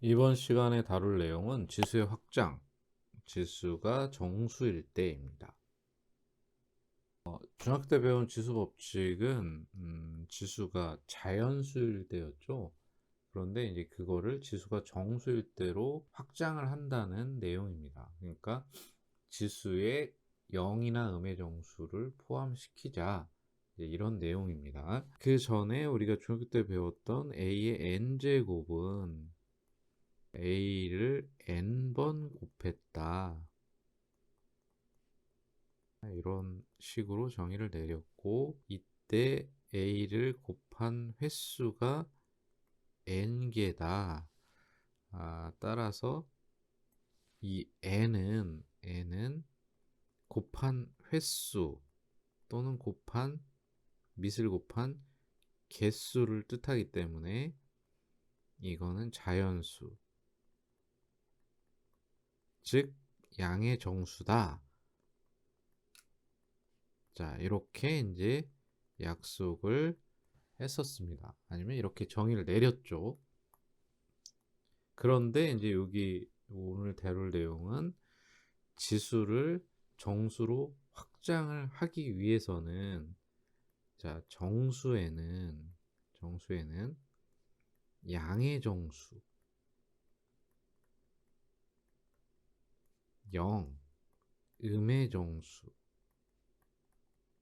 이번 시간에 다룰 내용은 지수의 확장, 지수가 정수일 때입니다. 중학교 때 배운 지수 법칙은 지수가 자연수일 때였죠. 그런데 이제 그거를 지수가 정수일 때로 확장을 한다는 내용입니다. 그러니까 지수에 0이나 음의 정수를 포함시키자, 이제 이런 내용입니다. 그 전에 우리가 중학교 때 배웠던 a의 n제곱은 a를 n번 곱했다, 이런 식으로 정의를 내렸고, 이때 a를 곱한 횟수가 n개다. 따라서 이 n은 곱한 횟수 또는 밑을 곱한 개수를 뜻하기 때문에 이거는 자연수, 즉 양의 정수다. 자, 이렇게 이제 약속을 했었습니다. 아니면 이렇게 정의를 내렸죠. 그런데 이제 여기 오늘 다룰 내용은 지수를 정수로 확장을 하기 위해서는, 자, 정수에는 양의 정수 0, 음의 정수,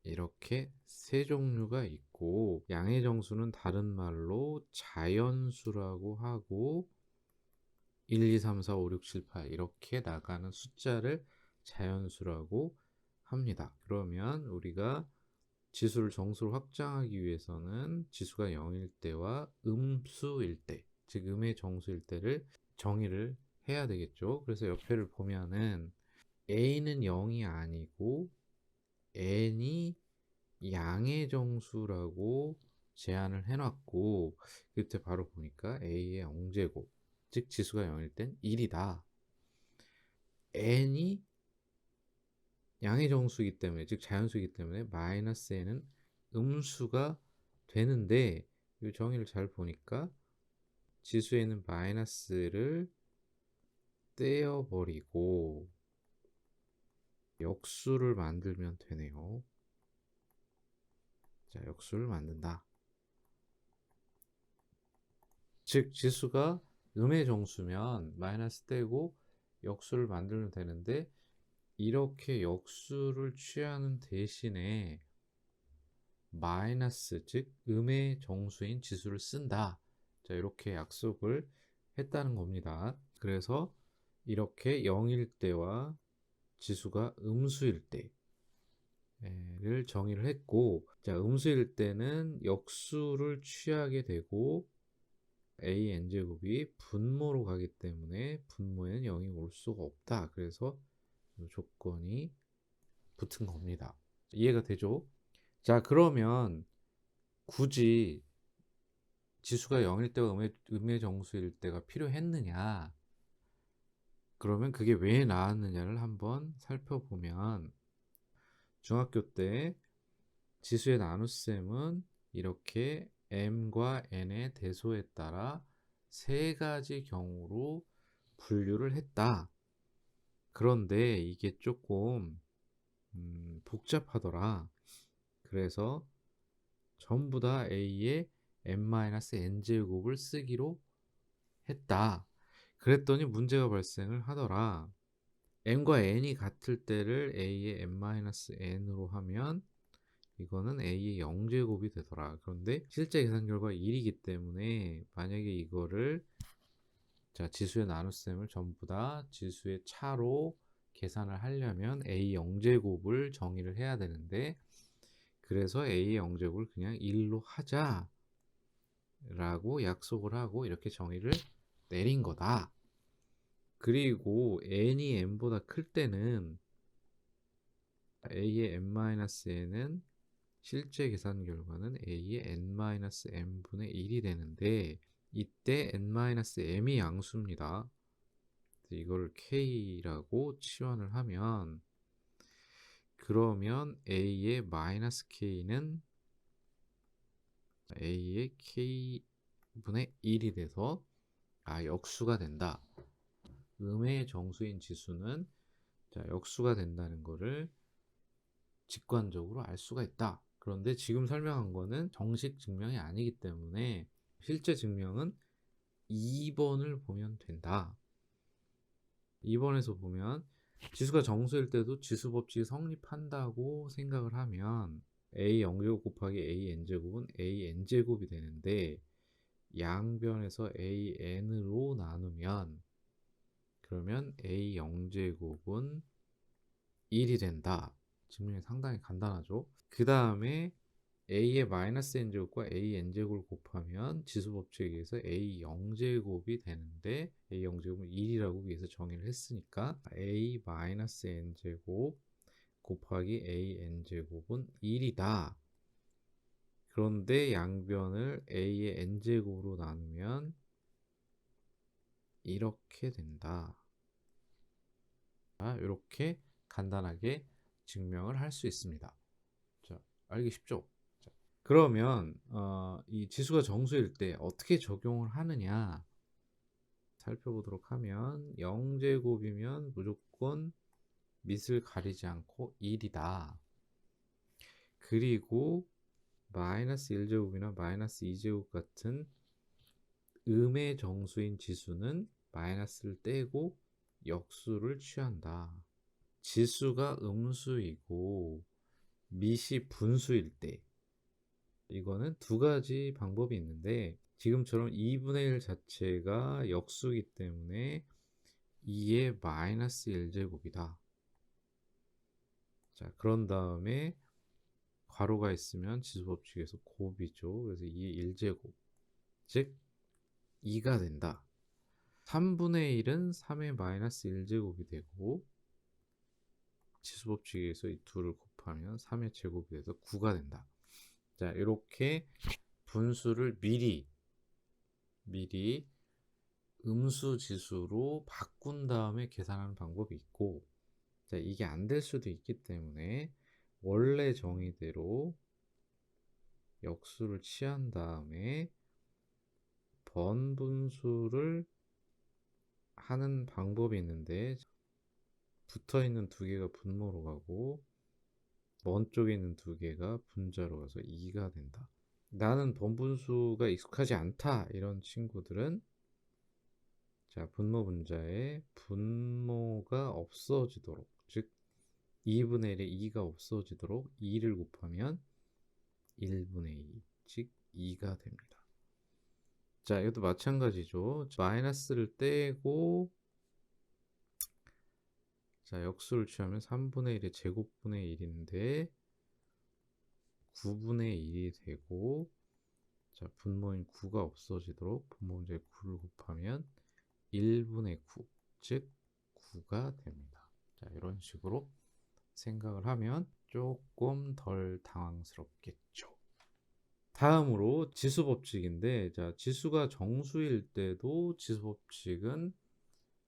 이렇게 세 종류가 있고, 양의 정수는 다른 말로 자연수라고 하고, 1, 2, 3, 4, 5, 6, 7, 8 이렇게 나가는 숫자를 자연수라고 합니다. 그러면 우리가 지수를 정수로 확장하기 위해서는 지수가 0일 때와 음수일 때, 즉 음의 정수일 때를 정의를 해야 되겠죠. 그래서 옆에를 보면은 a는 0이 아니고 n이 양의 정수라고 제한을 해놨고, 그때 바로 보니까 a의 영제곱, 즉 지수가 0일 땐 1이다. n이 양의 정수이기 때문에, 즉 자연수이기 때문에 마이너스 n은 음수가 되는데, 이 정의를 잘 보니까 지수에는 마이너스를 떼어버리고 역수를 만들면 되네요. 자, 역수를 만든다. 즉 지수가 음의 정수면 마이너스 떼고 역수를 만들면 되는데, 이렇게 역수를 취하는 대신에 마이너스, 즉 음의 정수인 지수를 쓴다. 자, 이렇게 약속을 했다는 겁니다. 그래서 이렇게 0일 때와 지수가 음수일 때를 정의를 했고, 자, 음수일 때는 역수를 취하게 되고 n제곱이 분모로 가기 때문에 분모에는 0이 올 수가 없다. 그래서 이 조건이 붙은 겁니다. 이해가 되죠? 자, 그러면 굳이 지수가 0일 때와 음의 정수일 때가 필요했느냐? 그러면 그게 왜 나왔느냐를 한번 살펴보면, 중학교 때 지수의 나눗셈은 이렇게 m과 n의 대소에 따라 세 가지 경우로 분류를 했다. 그런데 이게 조금 복잡하더라. 그래서 전부 다 a의 n-n제곱을 쓰기로 했다. 그랬더니 문제가 발생을 하더라. m과 n이 같을 때를 a의 n-n으로 하면 이거는 a의 0제곱이 되더라. 그런데 실제 계산 결과 1이기 때문에 만약에 이거를, 자, 지수의 나눗셈을 전부 다 지수의 차로 계산을 하려면 a 0제곱을 정의를 해야 되는데, 그래서 a 0제곱을 그냥 1로 하자 라고 약속을 하고 이렇게 정의를 내린 거다. 그리고 n이 n보다 클 때는 a의 n-n은 실제 계산 결과는 a의 n-m분의 1이 되는데, 이때 n-m이 양수입니다. 이걸 k라고 치환을 하면, 그러면 a의 마이너스 k는 a의 k분의 1이 돼서 역수가 된다. 음의 정수인 지수는 역수가 된다는 거를 직관적으로 알 수가 있다. 그런데 지금 설명한 거는 정식 증명이 아니기 때문에 실제 증명은 2번을 보면 된다. 2번에서 보면 지수가 정수일 때도 지수 법칙이 성립한다고 생각을 하면 a 0제곱 곱하기 a n제곱은 a n제곱이 되는데 양변에서 a n으로 나누면 그러면 a 0제곱은 1이 된다. 증명이 상당히 간단하죠. 그 다음에 a의 마이너스 n제곱과 a n제곱을 곱하면 지수법칙에 의해서 a 0제곱이 되는데 a 0제곱은 1이라고 위에서 정의를 했으니까 a 마이너스 n제곱 곱하기 a n제곱은 1이다. 그런데 양변을 a의 n제곱으로 나누면 이렇게 된다. 이렇게 간단하게 증명을 할 수 있습니다. 자, 알기 쉽죠? 자, 그러면 이 지수가 정수일 때 어떻게 적용을 하느냐 살펴보도록 하면 0제곱이면 무조건 밑을 가리지 않고 1이다. 그리고 마이너스 1제곱이나 마이너스 2제곱 같은 음의 정수인 지수는 마이너스를 떼고 역수를 취한다. 지수가 음수이고 밑이 분수일 때 이거는 두 가지 방법이 있는데 지금처럼 2분의 1 자체가 역수이기 때문에 2의 마이너스 1제곱이다. 자, 그런 다음에 괄호가 있으면 지수법칙에서 곱이죠. 그래서 2의 1제곱 즉 2가 된다. 3분의 1은 3의 마이너스 1제곱이 되고 지수법칙에서 이 둘을 곱하면 3의 제곱이 돼서 9가 된다. 자, 이렇게 분수를 미리 음수 지수로 바꾼 다음에 계산하는 방법이 있고, 자, 이게 안 될 수도 있기 때문에 원래 정의대로 역수를 취한 다음에 번분수를 하는 방법이 있는데 붙어 있는 두 개가 분모로 가고 먼 쪽에 있는 두 개가 분자로 가서 2가 된다. 나는 번분수가 익숙하지 않다 이런 친구들은 자, 분모 분자에 분모가 없어지도록 즉 2분의 1에 2가 없어지도록 2를 곱하면 1분의 2, 즉 2가 됩니다. 자, 이것도 마찬가지죠. 마이너스를 떼고 자, 역수를 취하면 3분의 1의 제곱분의 1인데 9분의 1이 되고 자, 분모인 9가 없어지도록 분모 문제에 9를 곱하면 1분의 9, 즉 9가 됩니다. 자, 이런 식으로 생각을 하면 조금 덜 당황스럽겠죠. 다음으로 지수 법칙인데, 자, 지수가 정수일 때도 지수 법칙은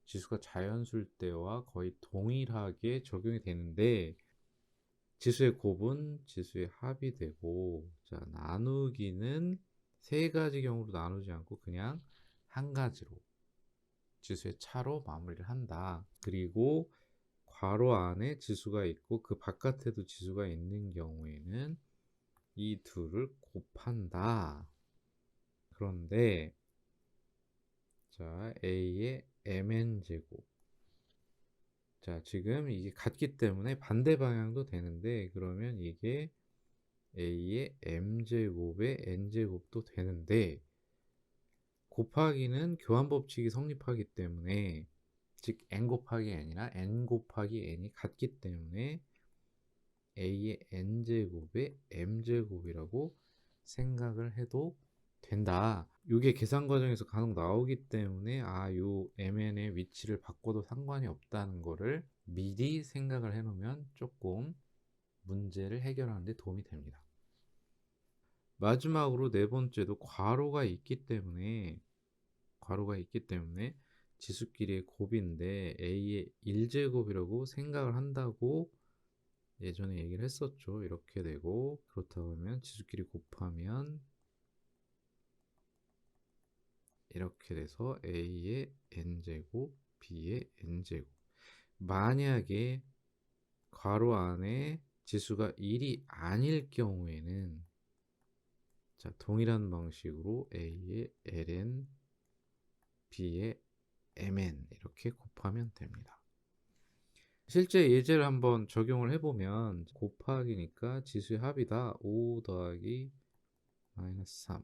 지수가 자연수일 때와 거의 동일하게 적용이 되는데, 지수의 곱은 지수의 합이 되고, 자, 나누기는 세 가지 경우로 나누지 않고 그냥 한 가지로 지수의 차로 마무리를 한다. 그리고 괄호 안에 지수가 있고 그 바깥에도 지수가 있는 경우에는 이 둘을 곱한다. 그런데 자, a의 mn제곱 자, 지금 이게 같기 때문에 반대 방향도 되는데 그러면 이게 a의 m제곱의 n제곱도 되는데 곱하기는 교환 법칙이 성립하기 때문에 즉 n 곱하기 n이나 n 곱하기 n이 같기 때문에 a의 n제곱의 m제곱이라고 생각을 해도 된다. 이게 계산 과정에서 간혹 나오기 때문에 요 mn의 위치를 바꿔도 상관이 없다는 거를 미리 생각을 해놓으면 조금 문제를 해결하는 데 도움이 됩니다. 마지막으로 네 번째도 괄호가 있기 때문에 지수끼리의 곱인데 a의 1제곱이라고 생각을 한다고 예전에 얘기를 했었죠. 이렇게 되고 그렇다고 하면 지수끼리 곱하면 이렇게 돼서 A의 n제곱, B의 n제곱. 만약에 괄호 안에 지수가 1이 아닐 경우에는 자, 동일한 방식으로 A의 ln, B의 mn 이렇게 곱하면 됩니다. 실제 예제를 한번 적용을 해보면 곱하기니까 지수의 합이다 5 더하기 마이너스 3,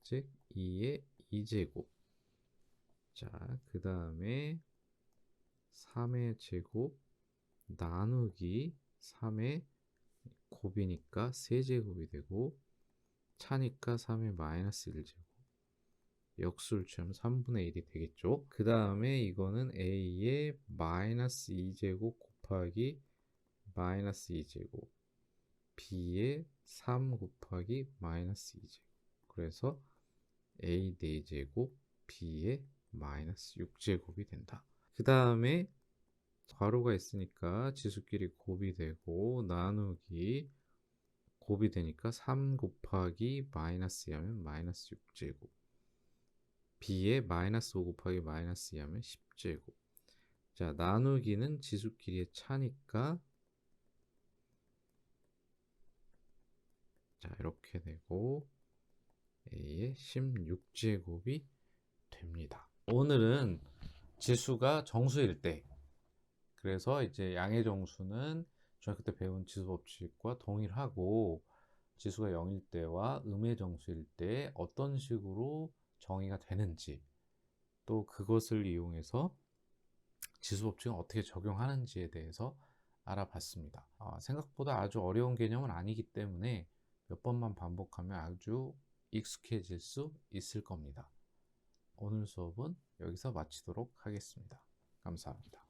즉 2의 2제곱. 자, 그 다음에 3의 제곱 나누기 3의 곱이니까 세제곱이 되고 차니까 3의 마이너스 1제곱. 역수를 취하면 3분의 1이 되겠죠. 그 다음에 이거는 A의 마이너스 2제곱 곱하기 마이너스 2제곱, B의 3 곱하기 마이너스 2제곱. 그래서 A 4제곱, B의 마이너스 6제곱이 된다. 그 다음에 괄호가 있으니까 지수끼리 곱이 되고 나누기 곱이 되니까 3 곱하기 마이너스 2하면 마이너스 6제곱, B에 마이너스 5 곱하기 마이너스 2 하면 10제곱. 자, 나누기는 지수끼리의 차니까 자, 이렇게 되고 A의 16제곱이 됩니다. 오늘은 지수가 정수일 때, 그래서 이제 양의 정수는 중학교 때 배운 지수 법칙과 동일하고 지수가 0일 때와 음의 정수일 때 어떤 식으로 정의가 되는지, 또 그것을 이용해서 지수 법칙을 어떻게 적용하는지에 대해서 알아봤습니다. 생각보다 아주 어려운 개념은 아니기 때문에 몇 번만 반복하면 아주 익숙해질 수 있을 겁니다. 오늘 수업은 여기서 마치도록 하겠습니다. 감사합니다.